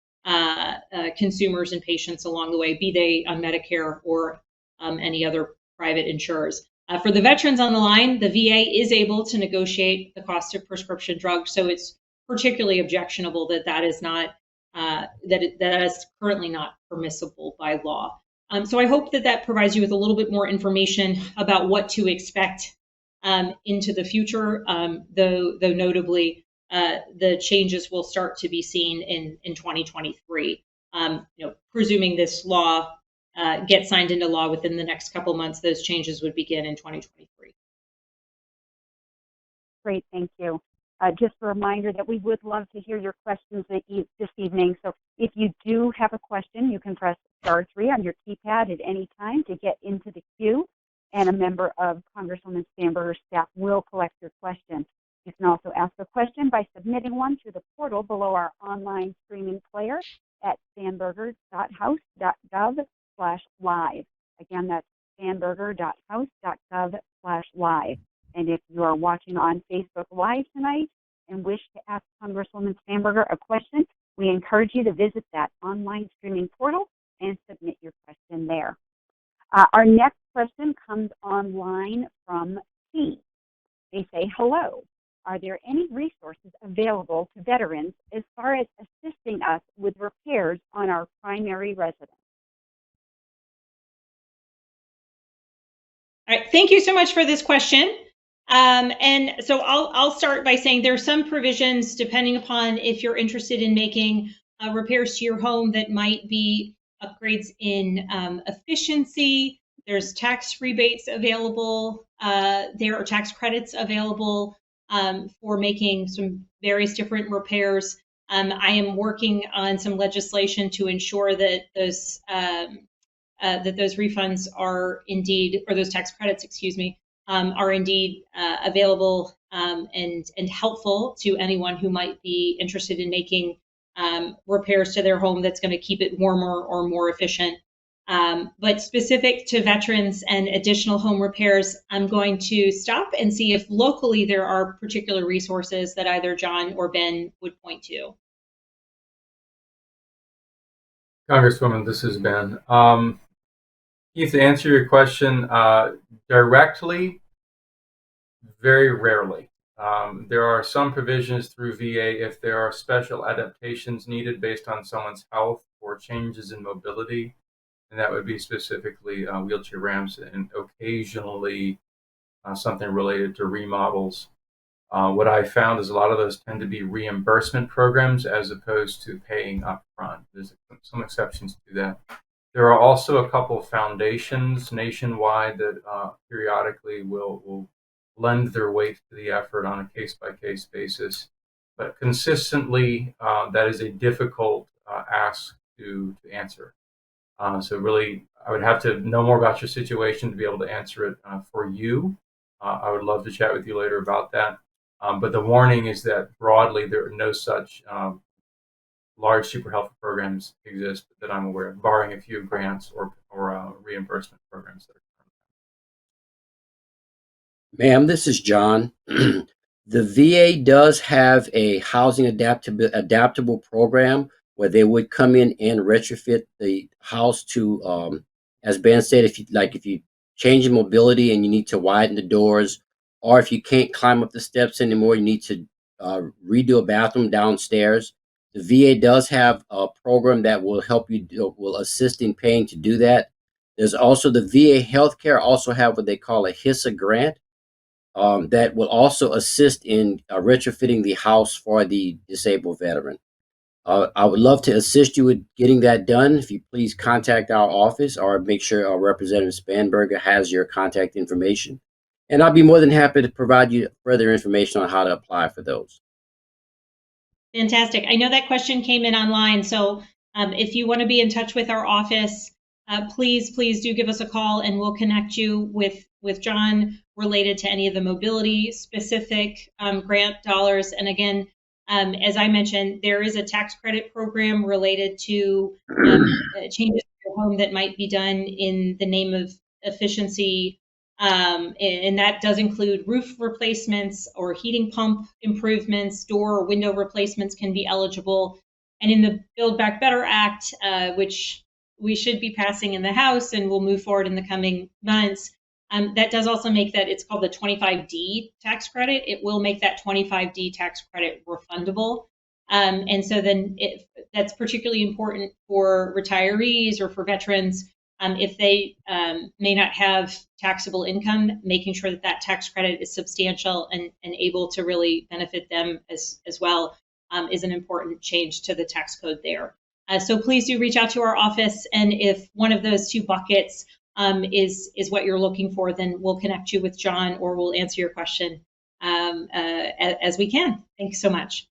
consumers and patients along the way, be they on Medicare or any other private insurers. For the veterans on the line, the VA is able to negotiate the cost of prescription drugs, so it's particularly objectionable that is not that is currently not permissible by law. So I hope that provides you with a little bit more information about what to expect into the future, though notably the changes will start to be seen in 2023. Presuming this law gets signed into law within the next couple months, those changes would begin in 2023. Great, thank you. Just a reminder that we would love to hear your questions this evening. So if you do have a question, you can press *3 on your keypad at any time to get into the queue, and a member of Congresswoman Spanberger's staff will collect your question. You can also ask a question by submitting one through the portal below our online streaming player at spanberger.house.gov/live. Again, that's spanberger.house.gov/live. And if you are watching on Facebook Live tonight and wish to ask Congresswoman Spanberger a question, we encourage you to visit that online streaming portal and submit your question there. Our next question comes online from T. They say, hello. Are there any resources available to veterans as far as assisting us with repairs on our primary residence? All right, thank you so much for this question. And so I'll start by saying there are some provisions depending upon if you're interested in making repairs to your home that might be upgrades in efficiency. There's tax rebates available. There are tax credits available for making some various different repairs. I am working on some legislation to ensure that those refunds are indeed, or those tax credits, excuse me, are indeed available and helpful to anyone who might be interested in making repairs to their home that's going to keep it warmer or more efficient. But specific to veterans and additional home repairs, I'm going to stop and see if locally there are particular resources that either John or Ben would point to. Congresswoman, this is Ben. Keith, to answer your question directly, very rarely. There are some provisions through VA if there are special adaptations needed based on someone's health or changes in mobility, and that would be specifically wheelchair ramps and occasionally something related to remodels. What I found is a lot of those tend to be reimbursement programs as opposed to paying upfront. There's some exceptions to that. There are also a couple of foundations nationwide that periodically will lend their weight to the effort on a case-by-case basis. But consistently, that is a difficult ask to answer. So really, I would have to know more about your situation to be able to answer it for you. I would love to chat with you later about that. But the warning is that broadly, there are no such large super health programs exist that I'm aware of, barring a few grants or reimbursement programs that are. Ma'am, this is John. The VA does have a housing adaptable program where they would come in and retrofit the house to, as Ben said, if you change the mobility and you need to widen the doors, or if you can't climb up the steps anymore, you need to redo a bathroom downstairs. The VA does have a program that will help you, will assist in paying to do that. There's also the VA healthcare also have what they call a HISA grant that will also assist in retrofitting the house for the disabled veteran. I would love to assist you with getting that done. If you please contact our office or make sure our Representative Spanberger has your contact information. And I'll be more than happy to provide you further information on how to apply for those. Fantastic. I know that question came in online, so if you want to be in touch with our office, please do give us a call, and we'll connect you with John related to any of the mobility specific grant dollars. And again, as I mentioned, there is a tax credit program related to changes to your home that might be done in the name of efficiency. And that does include roof replacements or heating pump improvements, door or window replacements can be eligible. And in the Build Back Better Act, which we should be passing in the House and will move forward in the coming months, that does also make that, it's called the 25D tax credit. It will make that 25D tax credit refundable. And so then that's particularly important for retirees or for veterans if they may not have taxable income, making sure that that tax credit is substantial and able to really benefit them as well is an important change to the tax code there. So please do reach out to our office, and if one of those two buckets is what you're looking for, then we'll connect you with John or we'll answer your question as we can. Thanks so much.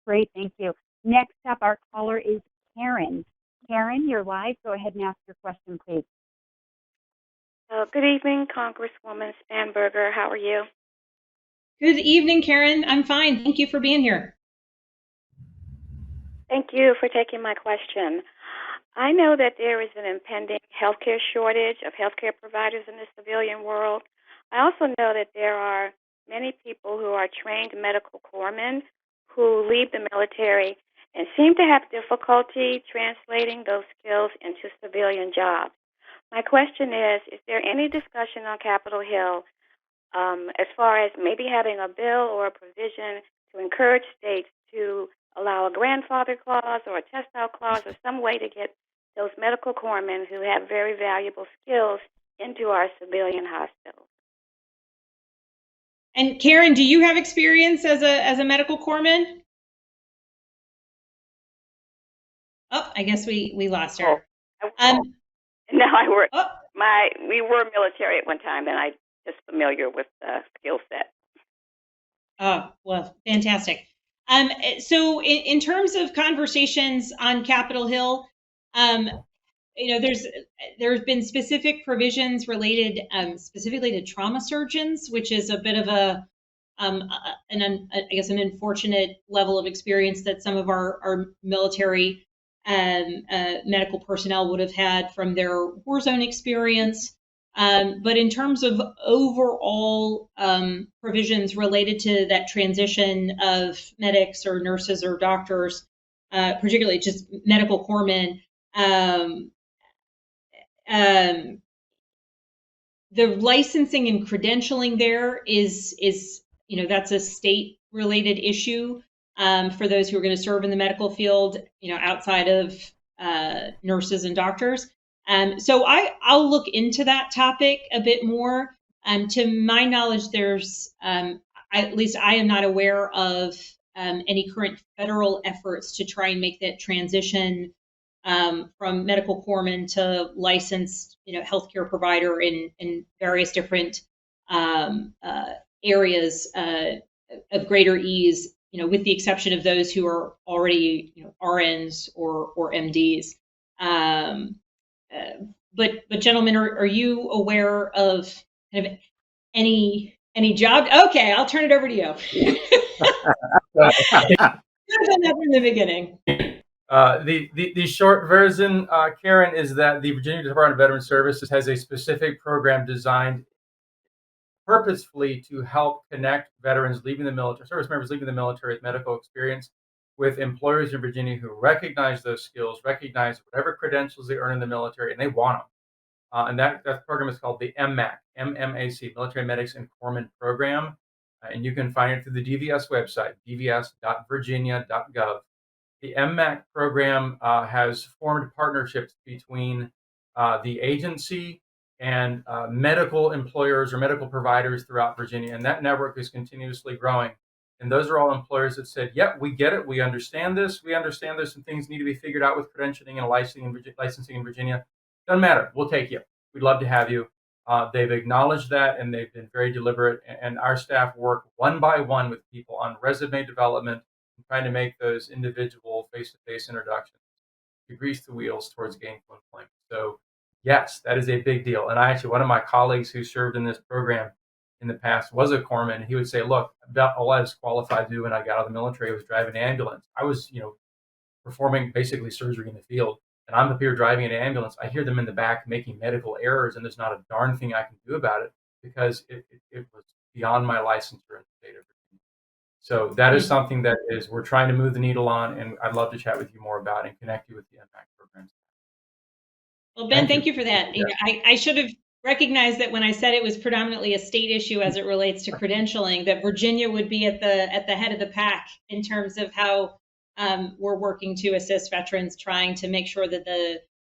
Great, thank you. Next up, our caller is Karen. Karen, you're live. Go ahead and ask your question, please. Good evening, Congresswoman Spanberger. How are you? Good evening, Karen. I'm fine. Thank you for being here. Thank you for taking my question. I know that there is an impending healthcare shortage of healthcare providers in the civilian world. I also know that there are many people who are trained medical corpsmen who leave the military and seem to have difficulty translating those skills into civilian jobs. My question is there any discussion on Capitol Hill as far as maybe having a bill or a provision to encourage states to allow a grandfather clause or a test-out clause or some way to get those medical corpsmen who have very valuable skills into our civilian hospitals? And Karen, do you have experience as a medical corpsman? Oh, I guess we lost her. No, I work. Oh. We were military at one time, and I'm just familiar with the skill set. Oh, well, fantastic. So in terms of conversations on Capitol Hill, there's been specific provisions related specifically to trauma surgeons, which is a bit of I guess an unfortunate level of experience that some of our military medical personnel would have had from their war zone experience. But in terms of overall provisions related to that transition of medics or nurses or doctors, particularly just medical corpsmen, the licensing and credentialing there is that's a state related issue for those who are going to serve in the medical field, outside of nurses and doctors. So I'll look into that topic a bit more. To my knowledge, there's at least I am not aware of any current federal efforts to try and make that transition from medical corpsman to licensed, healthcare provider in various different areas of greater ease, with the exception of those who are already, RNs or MDs. But gentlemen, are you aware of kind of any job? Okay, I'll turn it over to you. Done that from the beginning. The short version, Karen, is that the Virginia Department of Veteran Services has a specific program designed purposefully to help connect veterans leaving the military, service members leaving the military with medical experience, with employers in Virginia who recognize those skills, recognize whatever credentials they earn in the military, and they want them. And that program is called the MMAC, MMAC, Military Medics and Corpsmen Program. And you can find it through the DVS website, dvs.virginia.gov. The MMAC program has formed partnerships between the agency and medical employers or medical providers throughout Virginia. And that network is continuously growing. And those are all employers that said, yep, we get it. We understand this. We understand there's some things need to be figured out with credentialing and licensing in Virginia. Doesn't matter. We'll take you. We'd love to have you. They've acknowledged that, and they've been very deliberate. And our staff work one by one with people on resume development, trying to make those individual face-to-face introductions to grease the wheels towards gainful employment. So, yes, that is a big deal. And one of my colleagues who served in this program in the past was a corpsman. He would say, look, about all I was qualified to do when I got out of the military was driving an ambulance. I was, performing basically surgery in the field. And I'm up here driving an ambulance. I hear them in the back making medical errors, and there's not a darn thing I can do about it because it was beyond my licensure in the state of Virginia. So that is something that we're trying to move the needle on, and I'd love to chat with you more about and connect you with the MPAC programs. Well, Ben, thank you for that. I should have recognized that when I said it was predominantly a state issue as it relates to credentialing, that Virginia would be at the head of the pack in terms of how we're working to assist veterans, trying to make sure that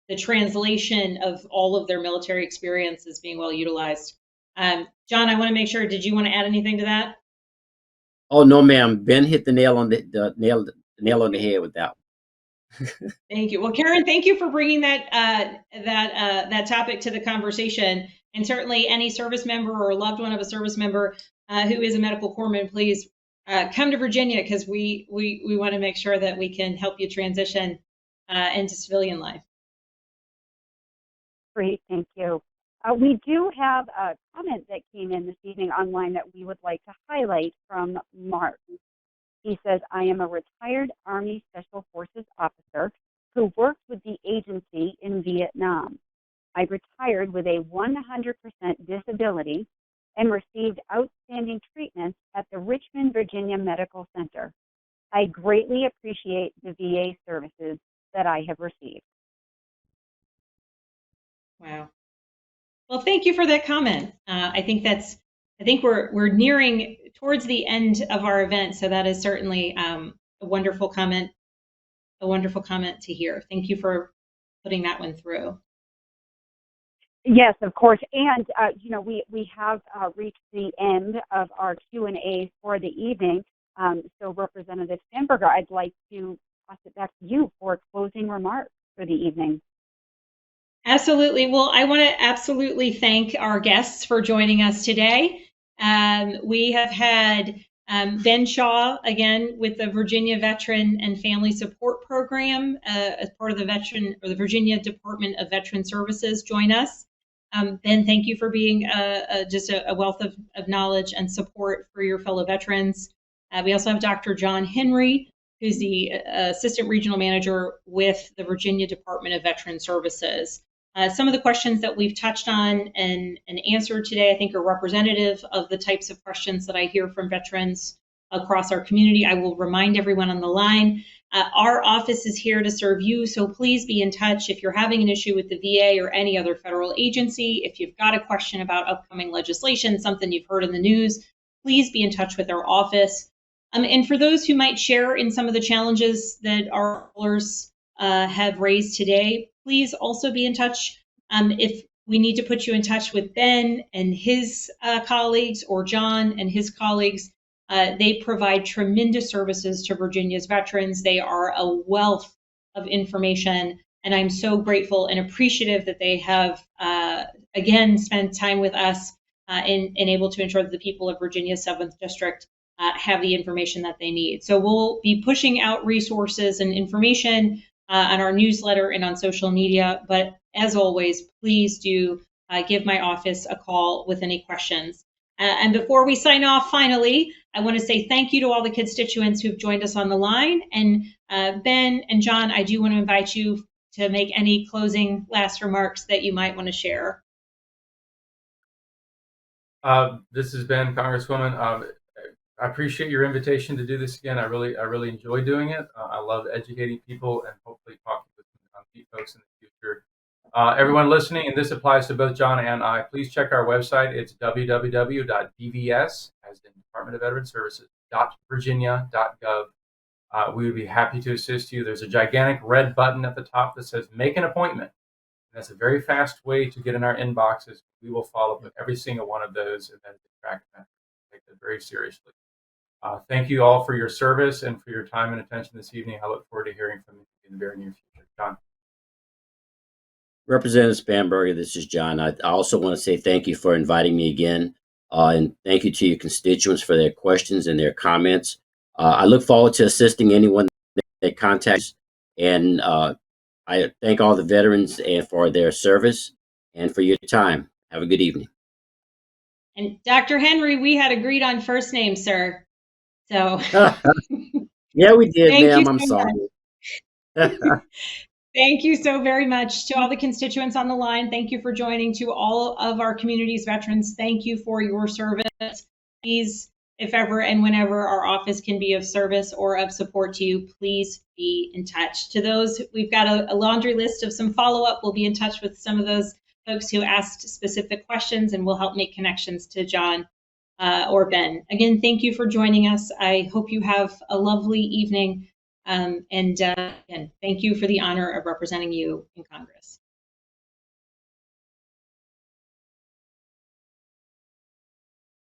the translation of all of their military experience is being well utilized. John, I want to make sure, did you want to add anything to that? Oh no, ma'am. Ben hit the nail on the nail on the head with that one. Thank you. Well, Karen, thank you for bringing that topic to the conversation. And certainly, any service member or loved one of a service member who is a medical corpsman, please come to Virginia, because we want to make sure that we can help you transition into civilian life. Great, thank you. We do have a comment that came in this evening online that we would like to highlight from Mark. He says, I am a retired Army Special Forces officer who worked with the agency in Vietnam. I retired with a 100% disability and received outstanding treatment at the Richmond, Virginia Medical Center. I greatly appreciate the VA services that I have received. Wow. Well, thank you for that comment. I think we're nearing towards the end of our event, so that is certainly a wonderful comment. A wonderful comment to hear. Thank you for putting that one through. Yes, of course. And, we have reached the end of our Q&A for the evening. So Representative Spanberger, I'd like to pass it back to you for closing remarks for the evening. Absolutely. Well, I want to absolutely thank our guests for joining us today. We have had Ben Shaw, again, with the Virginia Veteran and Family Support Program as part of the Virginia Department of Veteran Services, join us. Ben, thank you for being just a wealth of knowledge and support for your fellow veterans. We also have Dr. John Henry, who's the Assistant Regional Manager with the Virginia Department of Veteran Services. Some of the questions that we've touched on and answered today, I think, are representative of the types of questions that I hear from veterans across our community. I will remind everyone on the line, our office is here to serve you, so please be in touch if you're having an issue with the VA or any other federal agency. If you've got a question about upcoming legislation, something you've heard in the news, please be in touch with our office. And for those who might share in some of the challenges that our callers have raised today, please also be in touch. If we need to put you in touch with Ben and his colleagues or John and his colleagues, they provide tremendous services to Virginia's veterans. They are a wealth of information, and I'm so grateful and appreciative that they have, again, spent time with us and able to ensure that the people of Virginia's 7th District have the information that they need. So we'll be pushing out resources and information on our newsletter and on social media. But as always, please do give my office a call with any questions. And before we sign off, finally, I want to say thank you to all the constituents who've joined us on the line. And Ben and John, I do want to invite you to make any closing last remarks that you might want to share. This has been Congresswoman. I appreciate your invitation to do this again. I really enjoy doing it. I love educating people and hopefully talking with folks in the future. Everyone listening, and this applies to both John and I, please check our website. It's www.dvs, as in Department of Veteran Services, .virginia.gov. We would be happy to assist you. There's a gigantic red button at the top that says make an appointment. And that's a very fast way to get in our inboxes. We will follow up with every single one of those and then track them. Take that very seriously. Thank you all for your service and for your time and attention this evening. I look forward to hearing from you in the very near future. John. Representative Spanberger, this is John. I also want to say thank you for inviting me again, and thank you to your constituents for their questions and their comments. I look forward to assisting anyone that contacts, and I thank all the veterans and for their service and for your time. Have a good evening. And Dr. Henry, we had agreed on first name, sir. So yeah, we did, ma'am. I'm so sorry. Thank you so very much to all the constituents on the line. Thank you for joining. To all of our community's veterans, thank you for your service. Please, if ever and whenever our office can be of service or of support to you, please be in touch. To those, we've got a laundry list of some follow-up. We'll be in touch with some of those folks who asked specific questions, and we'll help make connections to John or Ben. Again, thank you for joining us. I hope you have a lovely evening. And again, thank you for the honor of representing you in Congress.